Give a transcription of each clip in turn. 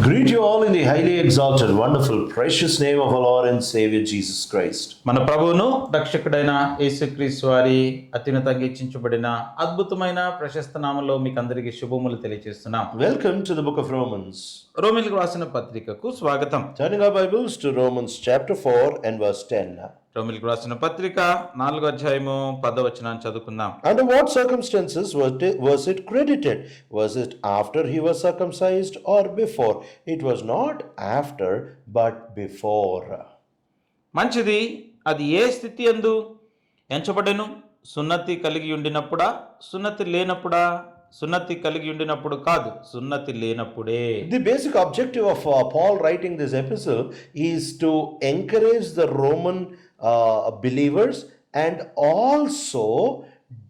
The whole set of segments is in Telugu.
Greet you all in the highly exalted, wonderful, precious name of our Lord and Savior Jesus Christ. మన ప్రభువును రక్షకుడైన యేసుక్రీస్తు వారి అత్యున్నతంగా హెచ్చించబడిన అద్భుతమైన ప్రశస్త నామములో మీకు అందరికీ శుభములు తెలియజేస్తున్నాం. Welcome to the book of Romans. రోమీయులకు రాసిన పత్రికకు స్వాగతం. Turning our Bibles to Romans chapter 4 and verse 10. రోమీయులకు రాసిన పత్రిక 4వ అధ్యాయము 10వ వచనాన్ని చదువుకుందాం. Under what circumstances was it credited? Was it after he was circumcised or before? It was not after but before. మంచిది, అది ఏ స్థితి యందు ఎంచబడెను? సున్నతి కలిగి ఉండినప్పుడా, సున్నతి లేనప్పుడా? సున్నతి కలిగి ఉండినప్పుడు కాదు, సున్నతి లేనప్పుడే. The basic objective of Paul writing this epistle is to encourage the Roman believers and also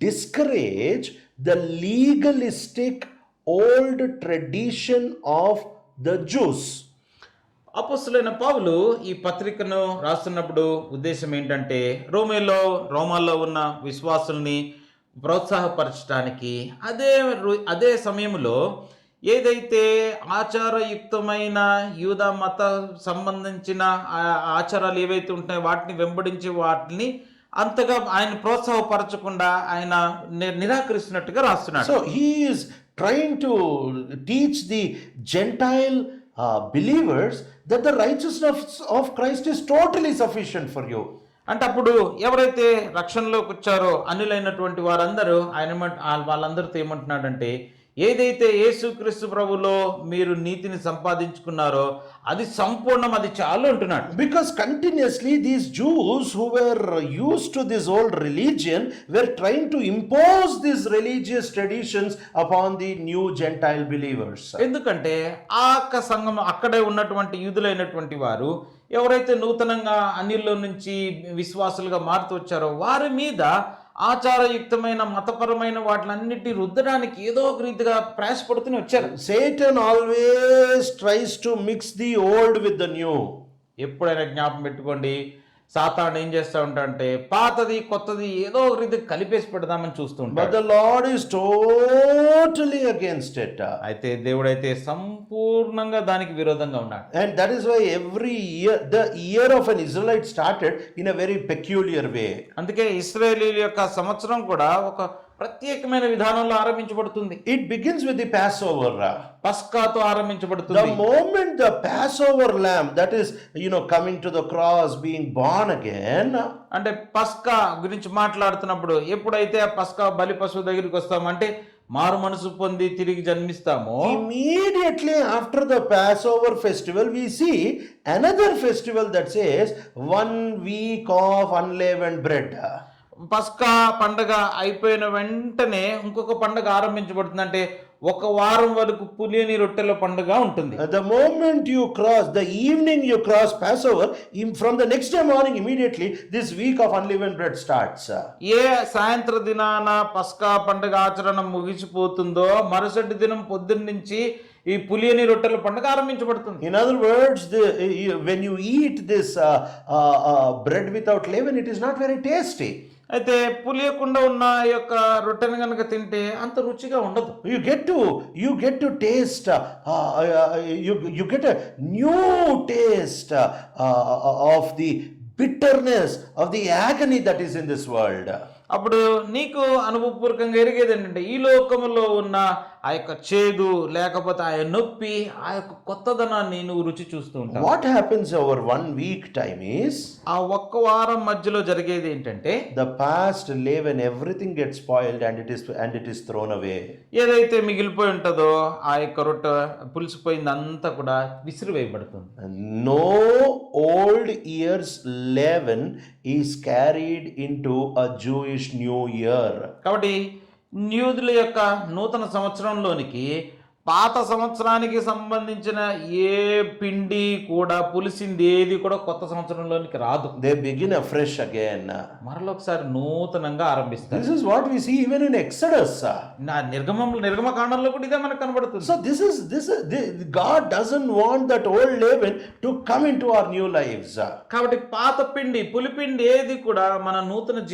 discourage the legalistic old tradition of the Jews. అపోస్తలుడైన పౌలు ఈ పత్రికను రాస్తున్నప్పుడు ఉద్దేశం ఏంటంటే రోమాల్లో ఉన్న విశ్వాసుల్ని ప్రోత్సాహపరచడానికి, అదే సమయంలో ఏదైతే ఆచారయుక్తమైన యూదా మత సంబంధించిన ఆచారాలు ఏవైతే ఉంటాయో వాటిని వెంబడించి వాటిని అంతగా ఆయన ప్రోత్సాహపరచకుండా ఆయన నిరాకరిస్తున్నట్టుగా రాస్తున్నాడు. So he is trying to teach the Gentile believers that the righteousness of Christ is totally sufficient for you. అంటే అప్పుడు ఎవరైతే రక్షణలోకి వచ్చారో అన్యులైనటువంటి వారందరూ వాళ్ళందరితో ఏమంటున్నాడంటే, ఏదైతే యేసుక్రీస్తు ప్రభులో మీరు నీతిని సంపాదించుకున్నారో అది సంపూర్ణం, అది చాలు అంటున్నాడు. Because continuously these Jews who were used to this old religion were trying to impose these religious traditions upon the new Gentile believers. ఎందుకంటే ఆ సంఘం అక్కడే ఉన్నటువంటి యూదులైనటువంటి వారు ఎవరైతే నూతనంగా అన్యుల్లో నుంచి విశ్వాసులుగా మారుతూ వచ్చారో వారి మీద ఆచారయుక్తమైన మతపరమైన వాటిలన్నిటిని రుద్దడానికి ఏదో ఒక రీతిగా ప్రయాసపడుతూనే వచ్చారు. Satan always tries to mix the old with the new. ఎప్పుడైనా జ్ఞాపకం పెట్టుకోండి, సాతాను ఏం చేస్తూ ఉంటాడంటే పాతది కొత్తది ఏదో ఒక రీతి కలిపేసి పెడదామని చూస్తూ ఉంటాడు. But the Lord is totally against it. అయితే దేవుడైతే సంపూర్ణంగా దానికి విరోధంగా ఉన్నాడు. And that is why every year, the year of an Israelite started in a very peculiar way. అందుకే ఇశ్రాయేలీయుల యొక్క సంవత్సరం కూడా ఒక ప్రత్యేకమైన విధానంలో ఆరంభించబడుతుంది. It begins with the Passover. పస్కాతో ఆరంభించబడుతుంది. The moment the Passover lamb, that is, coming to the cross, being born again. అంటే పస్కా గురించి మాట్లాడుతున్నప్పుడు ఎప్పుడైతే ఆ పస్కా బలి పశువు దగ్గరికి వస్తామంటే మారు మనసు పొంది తిరిగి జన్మిస్తామో, immediately after the Passover festival we see another festival that says 1 week of unleavened bread. పస్కా పండగ అయిపోయిన వెంటనే ఇంకొక పండగ ఆరంభించబడుతుంది. అంటే ఒక వారం వరకు పులియని రొట్టెల పండుగ ఉంటుంది. The moment you cross, the evening you cross Passover, from the next day morning immediately this week of unleavened bread starts. ఏ సాయంత్ర దినాన పస్కా పండుగ ఆచరణ ముగిసిపోతుందో మరుసటి దినం పొద్దున్న నుంచి ఈ పులియని రొట్టెల పండుగ ఆరంభించబడుతుంది. In other words, when you eat this bread without leaven, it is not very tasty. అయితే పులియకుండా ఉన్న యొక్క రొట్టెను కనుక తింటే అంత రుచిగా ఉండదు. You get to taste, you get a new taste of the bitterness of the agony that is in this world. అప్పుడు నీకు అనుభవపూర్వకంగా ఎరిగేది ఏంటంటే ఈ లోకములో ఉన్న ఆ యొక్క చేదు లేకపోతే ఆ నొప్పి, ఆ యొక్క కొత్తదనాన్ని నువ్వు రుచి చూస్తూ ఉంటావు. What happens over 1 week time is, ఆ ఒక్క వారం మధ్యలో జరిగేది ఏంటంటే the past leaven, everything gets spoiled and it is thrown away. ఏదైతే మిగిలిపోయి ఉంటుందో ఆ యొక్క రొట్టె పులిసిపోయింది అంతా కూడా విసిరివేయబడుతుంది. No old year's leaven is carried into a Jewish New Year. కాబట్టి యూదుల యొక్క నూతన సంవత్సరంలోనికి పాత సంవత్సరానికి సంబంధించిన ఏ పిండి కూడా పులిసింది ఏది కూడా కొత్త సంవత్సరంలోనికి రాదు. They begin afresh again. మరొకసారి నూతనంగా ఆరంభిస్తారు. This is what we see even in Exodus. నిర్గమకాండంలో కూడా ఇదే మనకు కనబడుతుంది. So this is God doesn't want that old leaven to come into our new lives. కాబట్టి పాత పిండి పులిపిండి ఏది కూడా మన నూతన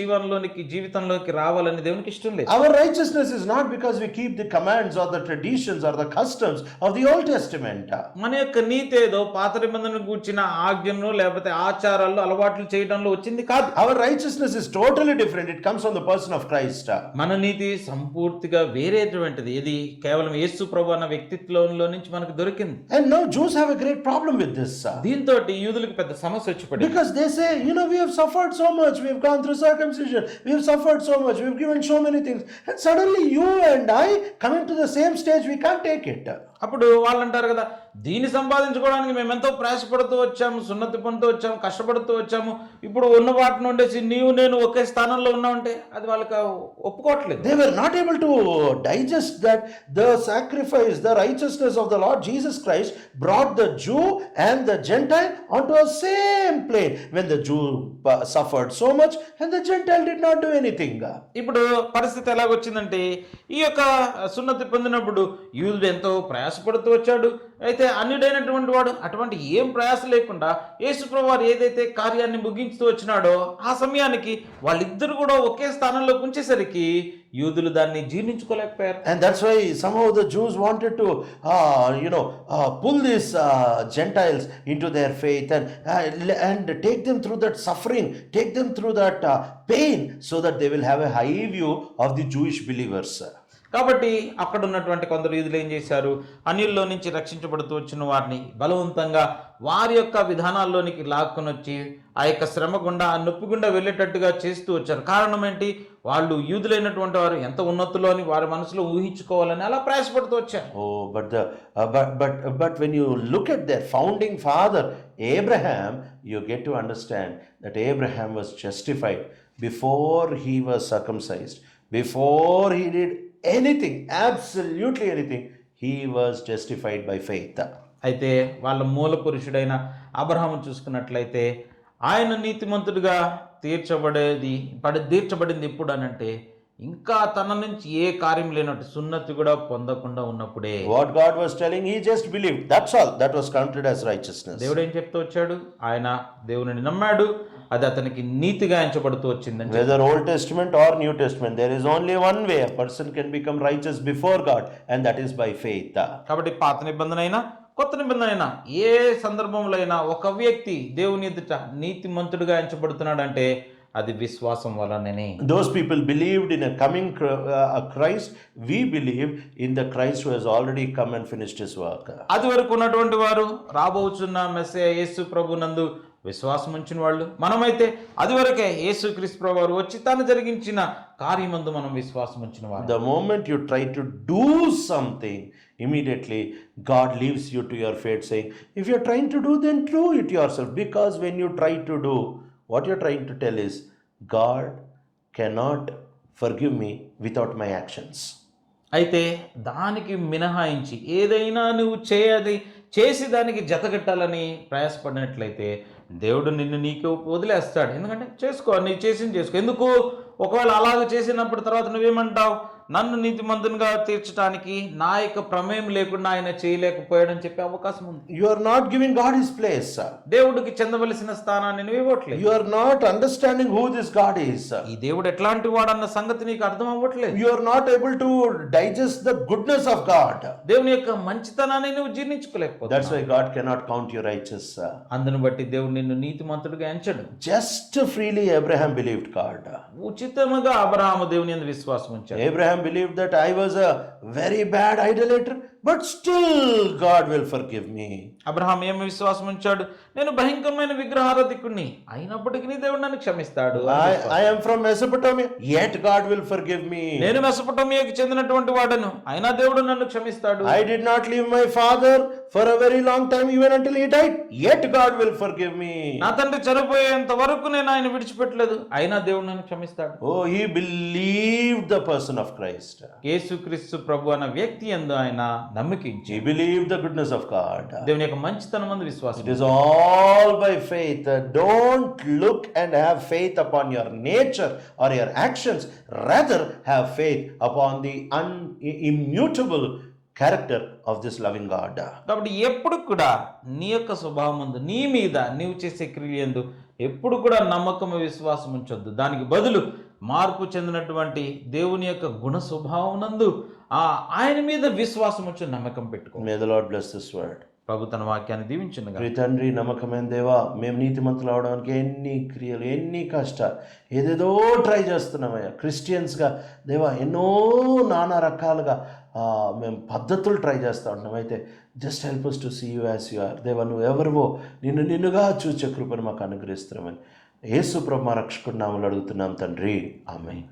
జీవితంలోకి రావాలని దేవునికి ఇష్టం లేదు. Our righteousness is not because we keep the commands or the traditions or the customs of the Old Testament. మన యొక్క నీతి ఏదో పాత నిబంధనను కూర్చిన ఆజ్ఞను లేకపోతే ఆచారాలు అలవాట్లు చేయడంలో వచ్చింది కాదు. Our righteousness is totally different. It comes from the person of Christ. మన నీతి సంపూర్తిగా వేరేటువంటిది. ఇది కేవలం యేసు ప్రభు అన్న వ్యక్తిత్వంలో నుంచి మనకు దొరికింది. And now Jews have a great problem with this. దీంతో యూదులకు పెద్ద సమస్య వచ్చి పడింది. Because they say, we have suffered so much. We have gone through circumcision. We have suffered so much. We have given so many things. And suddenly you and I coming to the same stage, we can't take it. అప్పుడు వాళ్ళు అంటారు కదా, దీన్ని సంపాదించుకోవడానికి మేము ఎంతో ప్రయాసపడుతూ వచ్చాము, సున్నతి పొందుతూ వచ్చాము, కష్టపడుతూ వచ్చాము, ఇప్పుడు ఉన్న వాటిని ఉండేసి నీవు నేను ఒకే స్థానంలో ఉన్నామంటే అది వాళ్ళకి ఒప్పుకోవట్లేదు. They were not able to digest that the sacrifice, the righteousness of the Lord Jesus Christ brought the Jew and the Gentile onto a same plane. When the Jew suffered so much and the Gentile did not do anything. ఇప్పుడు పరిస్థితి ఎలాగొచ్చిందంటే, ఈ యొక్క సున్నతి పొందినప్పుడు యూదుడు ఎంతో ప్రయాసపడుతూ వచ్చాడు, అయితే అన్యుడైనటువంటి వాడు అటువంటి ఏం ప్రయాస లేకుండా యేసుప్రభు వారు ఏదైతే కార్యాన్ని ముగించుతూ వచ్చినాడో ఆ సమయానికి వాళ్ళిద్దరు కూడా ఒకే స్థానంలో ఉంచేసరికి యూదులు దాన్ని జీర్ణించుకోలేకపోయారు. And that's why somehow the Jews wanted to pull these Gentiles into their faith and take them through that suffering, take them through that pain, so that they will have a high view of the Jewish believers. కాబట్టి అక్కడ ఉన్నటువంటి కొందరు యూదులు ఏం చేశారు, అన్యుల్లో నుంచి రక్షించబడుతూ వచ్చిన వారిని బలవంతంగా వారి యొక్క విధానాల్లోనికి లాక్కొని వచ్చి ఆ యొక్క శ్రమ గుండా ఆ నొప్పి గుండా వెళ్ళేటట్టుగా చేస్తూ వచ్చారు. కారణం ఏంటి, వాళ్ళు యూదులైనటువంటి వారు ఎంత ఉన్నతులో అని వారి మనసులో ఊహించుకోవాలని అలా ప్రయాసపడుతూ వచ్చారు. Oh, but when you look at their founding father Abraham, you get to understand that Abraham was justified before he was circumcised, before he did anything, absolutely anything. He was justified by faith. అయితే వాళ్ళ మూల పురుషుడైన అబ్రహాము చూసుకున్నట్లయితే ఆయన నీతిమంతుడిగా తీర్చబడింది ఎప్పుడు అనంటే, ఇంకా తన నుంచి ఏ కార్యం లేనట్టు సున్నతి కూడా పొందకుండా ఉన్నప్పుడే. What God was telling, he just believed, that's all. That was counted as righteousness. దేవుడు ఏం చెప్తూ వచ్చాడు, ఆయన దేవుని నమ్మాడు, అది అతనికి నీతిగా ఎంచబడుతూ వచ్చిందండి. Whether Old Testament or New Testament, there is only one way a person can become righteous before God, and that is by faith. కాబట్టి పాత నిబంధన అయినా కొత్త నిబంధన అయినా ఏ సందర్భంలో అయినా ఒక వ్యక్తి దేవుని ఎదుట నీతిమంతుడిగా ఎంచబడుతున్నాడంటే అది విశ్వాసం వలననే. Those people believed in a coming Christ. We believe in the Christ who has already come and finished his work. అది వరకు ఉన్నటువంటి వారు రాబోచున్న మెస్సీయ యేసు ప్రభు నందు విశ్వాసం ఉంచిన వాళ్ళు. మనమైతే అది వరకే యేసు క్రీస్తు ప్రభు వారు వచ్చి తాను జరిగించిన కార్యమందు మనం విశ్వాసం ఉంచిన వారు. The moment you try to do something, immediately God leaves you to your fate, saying, if you're trying to do, then do it yourself. Because when you try to do, what you're trying to tell is, God cannot forgive me without my actions. అయితే దానికి మినహాయించి ఏదైనా నువ్వు చేసి దానికి జతగట్టాలని ప్రయాసపడినట్లయితే దేవుడు నిన్ను నీకు వదిలేస్తాడు. ఎందుకంటే చేసుకో, నీ చేసింది చేసుకో. ఎందుకు, ఒకవేళ అలాగ చేసినప్పుడు తర్వాత నువ్వేమంటావు, నన్ను నీతిమంతునిగా తీర్చడానికి నా యొక్క ప్రమేయం లేకుండా ఆయన చేయలేకపోయాడని చెప్పే అవకాశం ఉంది. You are not giving God his place. దేవుడికి చెందవలసిన స్థానాన్ని నువ్వు ఇవ్వట్లేదు. You are not understanding who this God is. ఈ దేవుడు ఎట్లాంటి వాడన్న సంగతి నీకు అర్థం అవ్వట్లేదు. You are not able to digest the goodness of God. దేవుని యొక్క మంచితనాన్ని నువ్వు జీర్ణించుకోలేకపోతున్నావు. That's why God cannot count you righteous. అందును బట్టి దేవుడు నిన్ను నీతిమంతుడిగా ఎంచడు. Just freely Abraham believed God. ఉచితముగా అబ్రహాము దేవుని యందు విశ్వాసం ఉంచాడు. Abraham believed that I was a very bad idolater, but still God will forgive me. Abraham ఏమి విశ్వాసం ఉంచాడు, నేను భయంకరమైన విగ్రహారాధికుడిని అయినప్పటికీ దేవుడు నన్ను క్షమిస్తాడు. I am from Mesopotamia, yet God will forgive me. నేను మెసొపొటామియాకి చెందినటువంటి వాడను, అయినా దేవుడు నన్ను క్షమిస్తాడు. I did not leave my father for a very long time, even until he died, yet God will forgive me. నా తండ్రి చనిపోయేంత వరకు నేను ఆయన విడిచిపెట్టలేదు, అయినా దేవుడు నన్ను క్షమిస్తాడు. Oh, he believed the person of Christ. యేసుక్రీస్తు ప్రభు అన్న వ్యక్తి యందు ఆయన నమ్మకించి He believed the goodness of God. దేవుని యొక్క మంచితనమందు విశ్వాసం. It is all by faith. Don't look and have faith upon your nature or your actions. Rather, have faith upon the immutable character of this loving God. కాబట్టి ఎప్పుడు కూడా నీ యొక్క స్వభావం ముందు, నీ మీద నీవు చేసే క్రియలందు ఎప్పుడు కూడా నమ్మకము విశ్వాసం ఉంచొద్దు. దానికి బదులు మార్పు చెందినటువంటి దేవుని యొక్క గుణ స్వభావమునందు ఆయన మీద విశ్వాసం వచ్చి నమ్మకం పెట్టుకో. May the Lord bless this word. ప్రభు తన వాక్యాన్ని దీవించునుగా. ప్రియ తండ్రి, నమ్మకమైన దేవా, మేము నీతిమంతులు అవడానికి ఎన్ని క్రియలు, ఎన్ని కష్టాలు, ఏదేదో ట్రై చేస్తున్నామయ్యా. క్రిస్టియన్స్గా దేవా ఎన్నో నానా రకాలుగా మేము పద్ధతులు ట్రై చేస్తూ ఉంటున్నాం. అయితే just help us to see you as you are. Deva, నువ్వు ఎవరివో నిన్నుగా చూచే కృపను మాకు అనుగ్రహిస్తున్నామని యేసు ప్రభు మా రక్షకుడి నామములో అడుగుతున్నాం తండ్రి, ఆమేన్.